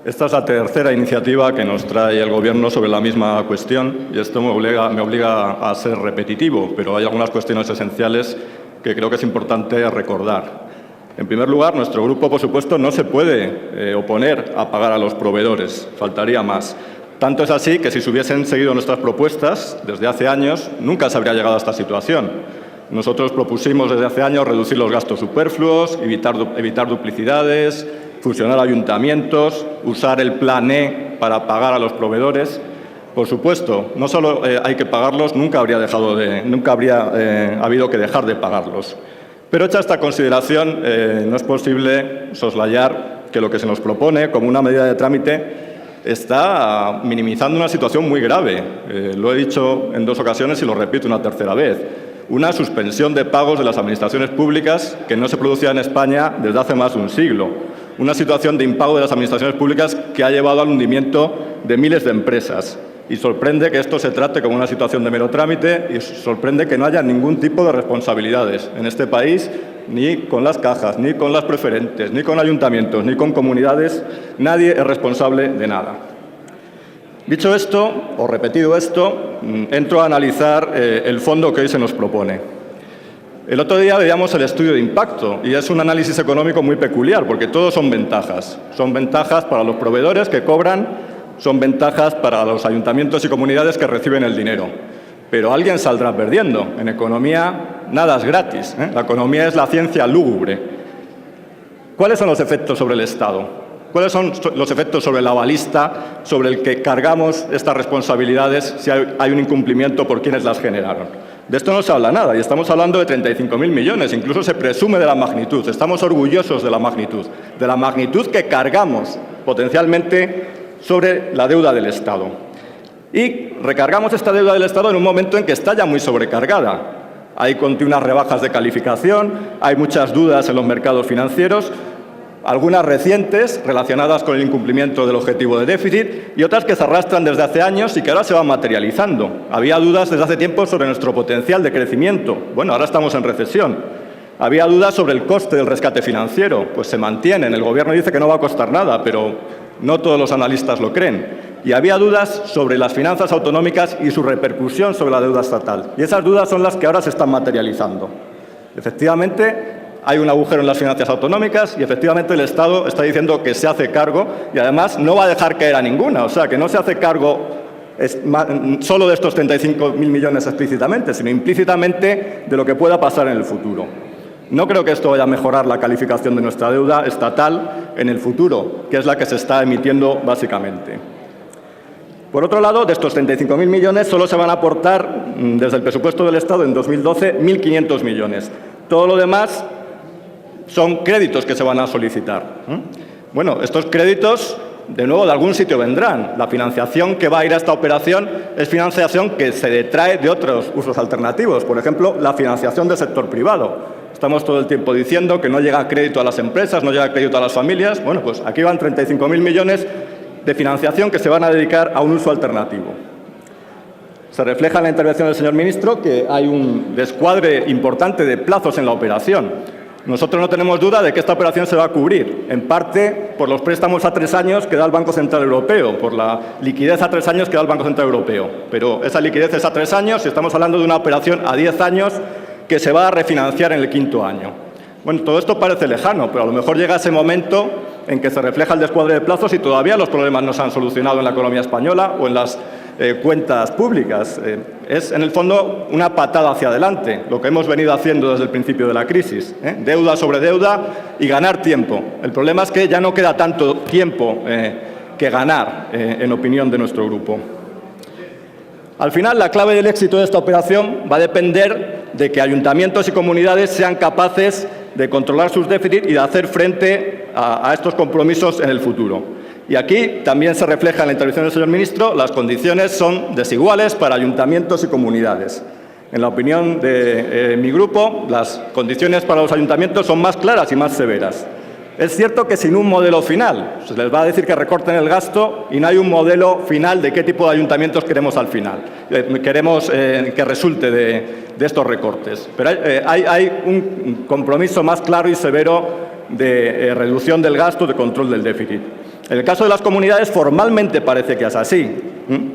Esta es la tercera iniciativa que nos trae el Gobierno sobre la misma cuestión y esto me obliga a ser repetitivo, pero hay algunas cuestiones esenciales que creo que es importante recordar. En primer lugar, nuestro grupo, por supuesto, no se puede oponer a pagar a los proveedores, faltaría más. Tanto es así que si se hubiesen seguido nuestras propuestas desde hace años, nunca se habría llegado a esta situación. Nosotros propusimos desde hace años reducir los gastos superfluos, evitar duplicidades, fusionar ayuntamientos, usar el Plan E para pagar a los proveedores. Por supuesto, no solo hay que pagarlos, nunca habría habido que dejar de pagarlos. Pero hecha esta consideración, no es posible soslayar que lo que se nos propone como una medida de trámite está minimizando una situación muy grave. Lo he dicho en 2 ocasiones y lo repito una tercera vez. Una suspensión de pagos de las administraciones públicas que no se producía en España desde hace más de un siglo. Una situación de impago de las administraciones públicas que ha llevado al hundimiento de miles de empresas. Y sorprende que esto se trate como una situación de mero trámite y sorprende que no haya ningún tipo de responsabilidades en este país, ni con las cajas, ni con las preferentes, ni con ayuntamientos, ni con comunidades. Nadie es responsable de nada. Dicho esto, o repetido esto, entro a analizar el fondo que hoy se nos propone. El otro día veíamos el estudio de impacto y es un análisis económico muy peculiar porque todo son ventajas. Son ventajas para los proveedores que cobran, son ventajas para los ayuntamientos y comunidades que reciben el dinero. Pero alguien saldrá perdiendo. En economía nada es gratis, ¿eh? La economía es la ciencia lúgubre. ¿Cuáles son los efectos sobre el Estado? ¿Cuáles son los efectos sobre el avalista, sobre el que cargamos estas responsabilidades si hay un incumplimiento por quienes las generaron? De esto no se habla nada y estamos hablando de 35.000 millones, incluso se presume de la magnitud. Estamos orgullosos de la magnitud que cargamos potencialmente sobre la deuda del Estado. Y recargamos esta deuda del Estado en un momento en que está ya muy sobrecargada. Hay continuas rebajas de calificación, hay muchas dudas en los mercados financieros, algunas recientes relacionadas con el incumplimiento del objetivo de déficit y otras que se arrastran desde hace años y que ahora se van materializando. Había dudas desde hace tiempo sobre nuestro potencial de crecimiento. Bueno, ahora estamos en recesión. Había dudas sobre el coste del rescate financiero. Pues se mantienen. El Gobierno dice que no va a costar nada, pero no todos los analistas lo creen. Y había dudas sobre las finanzas autonómicas y su repercusión sobre la deuda estatal. Y esas dudas son las que ahora se están materializando. Efectivamente, hay un agujero en las finanzas autonómicas y efectivamente el Estado está diciendo que se hace cargo y además no va a dejar caer a ninguna. O sea, que no se hace cargo solo de estos 35.000 millones explícitamente, sino implícitamente de lo que pueda pasar en el futuro. No creo que esto vaya a mejorar la calificación de nuestra deuda estatal en el futuro, que es la que se está emitiendo básicamente. Por otro lado, de estos 35.000 millones solo se van a aportar desde el presupuesto del Estado en 2012 1.500 millones. Todo lo demás son créditos que se van a solicitar. Bueno, estos créditos, de nuevo, de algún sitio vendrán. La financiación que va a ir a esta operación es financiación que se detrae de otros usos alternativos. Por ejemplo, la financiación del sector privado. Estamos todo el tiempo diciendo que no llega crédito a las empresas, no llega crédito a las familias. Bueno, pues aquí van 35.000 millones de financiación que se van a dedicar a un uso alternativo. Se refleja en la intervención del señor ministro que hay un descuadre importante de plazos en la operación. Nosotros no tenemos duda de que esta operación se va a cubrir, en parte por los préstamos a 3 años que da el Banco Central Europeo, por la liquidez a 3 años que da el Banco Central Europeo. Pero esa liquidez es a 3 años y estamos hablando de una operación a 10 años que se va a refinanciar en el 5º año. Bueno, todo esto parece lejano, pero a lo mejor llega ese momento en que se refleja el descuadre de plazos y todavía los problemas no se han solucionado en la economía española o en las cuentas públicas. Es, en el fondo, una patada hacia adelante, lo que hemos venido haciendo desde el principio de la crisis. Deuda sobre deuda y ganar tiempo. El problema es que ya no queda tanto tiempo que ganar, en opinión de nuestro grupo. Al final, la clave del éxito de esta operación va a depender de que ayuntamientos y comunidades sean capaces de controlar sus déficits y de hacer frente a estos compromisos en el futuro. Y aquí también se refleja en la intervención del señor ministro, las condiciones son desiguales para ayuntamientos y comunidades. En la opinión de mi grupo, las condiciones para los ayuntamientos son más claras y más severas. Es cierto que sin un modelo final, se les va a decir que recorten el gasto y no hay un modelo final de qué tipo de ayuntamientos queremos al final. Queremos que resulte de estos recortes. Pero hay un compromiso más claro y severo de reducción del gasto, de control del déficit. En el caso de las comunidades, formalmente parece que es así,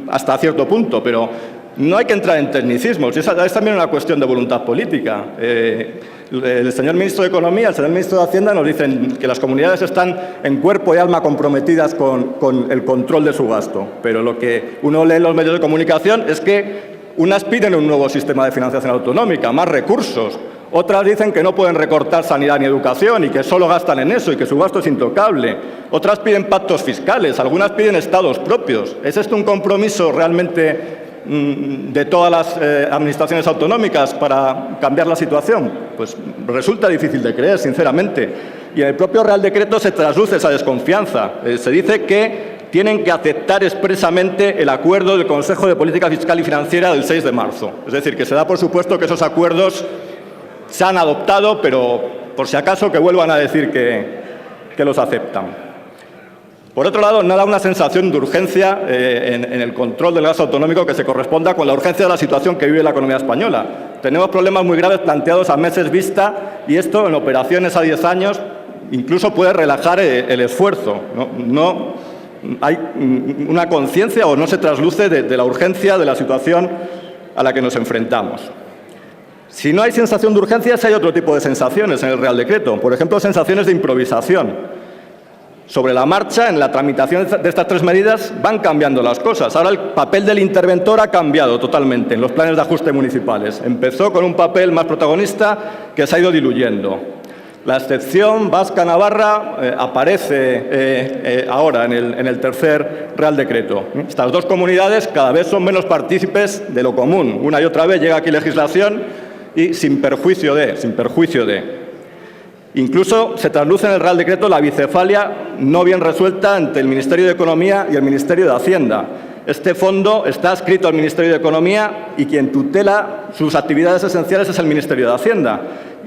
hasta cierto punto, pero no hay que entrar en tecnicismos. Esa es también una cuestión de voluntad política. El señor ministro de Economía, el señor ministro de Hacienda nos dicen que las comunidades están en cuerpo y alma comprometidas con el control de su gasto. Pero lo que uno lee en los medios de comunicación es que unas piden un nuevo sistema de financiación autonómica, más recursos. Otras dicen que no pueden recortar sanidad ni educación y que solo gastan en eso y que su gasto es intocable. Otras piden pactos fiscales, algunas piden estados propios. ¿Es esto un compromiso realmente de todas las administraciones autonómicas para cambiar la situación? Pues resulta difícil de creer, sinceramente. Y en el propio Real Decreto se trasluce esa desconfianza. Se dice que tienen que aceptar expresamente el acuerdo del Consejo de Política Fiscal y Financiera del 6 de marzo. Es decir, que se da por supuesto que esos acuerdos se han adoptado, pero por si acaso que vuelvan a decir que los aceptan. Por otro lado, no da una sensación de urgencia en el control del gasto autonómico que se corresponda con la urgencia de la situación que vive la economía española. Tenemos problemas muy graves planteados a meses vista y esto en operaciones a 10 años incluso puede relajar el esfuerzo. No hay una conciencia o no se trasluce de la urgencia de la situación a la que nos enfrentamos. Si no hay sensación de urgencia, hay otro tipo de sensaciones en el Real Decreto. Por ejemplo, sensaciones de improvisación. Sobre la marcha, en la tramitación de estas tres medidas, van cambiando las cosas. Ahora el papel del interventor ha cambiado totalmente en los planes de ajuste municipales. Empezó con un papel más protagonista que se ha ido diluyendo. La excepción vasca-navarra aparece ahora en el tercer Real Decreto. Estas dos comunidades cada vez son menos partícipes de lo común. Una y otra vez llega aquí legislación y sin perjuicio de. Incluso se trasluce en el Real Decreto la bicefalia no bien resuelta entre el Ministerio de Economía y el Ministerio de Hacienda. Este fondo está adscrito al Ministerio de Economía y quien tutela sus actividades esenciales es el Ministerio de Hacienda.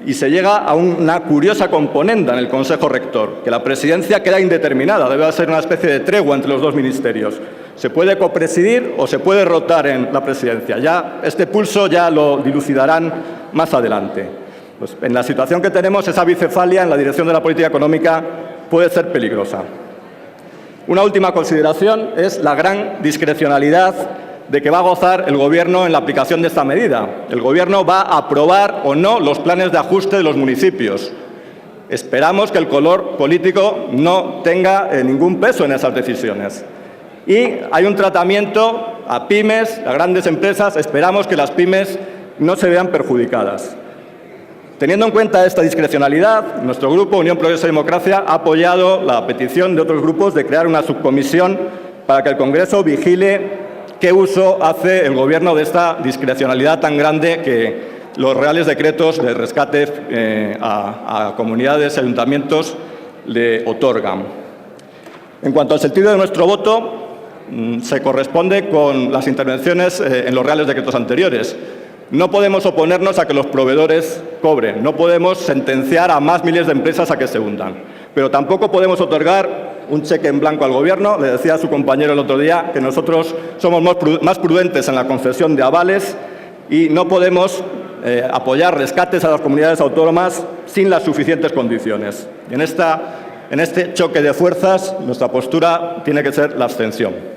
Y se llega a una curiosa componenda en el Consejo Rector, que la presidencia queda indeterminada, debe ser una especie de tregua entre los dos ministerios. Se puede copresidir o se puede rotar en la presidencia. Ya este pulso ya lo dilucidarán más adelante. Pues en la situación que tenemos, esa bicefalia en la dirección de la política económica puede ser peligrosa. Una última consideración es la gran discrecionalidad de que va a gozar el Gobierno en la aplicación de esta medida. El Gobierno va a aprobar o no los planes de ajuste de los municipios. Esperamos que el color político no tenga ningún peso en esas decisiones. Y hay un tratamiento a pymes, a grandes empresas. Esperamos que las pymes no se vean perjudicadas. Teniendo en cuenta esta discrecionalidad, nuestro grupo, Unión Progreso y Democracia, ha apoyado la petición de otros grupos de crear una subcomisión para que el Congreso vigile qué uso hace el Gobierno de esta discrecionalidad tan grande que los reales decretos de rescate a comunidades y ayuntamientos le otorgan. En cuanto al sentido de nuestro voto, se corresponde con las intervenciones en los reales decretos anteriores. No podemos oponernos a que los proveedores cobren, no podemos sentenciar a más miles de empresas a que se hundan, pero tampoco podemos otorgar un cheque en blanco al Gobierno. Le decía a su compañero el otro día que nosotros somos más prudentes en la concesión de avales y no podemos apoyar rescates a las comunidades autónomas sin las suficientes condiciones. En este choque de fuerzas, nuestra postura tiene que ser la abstención.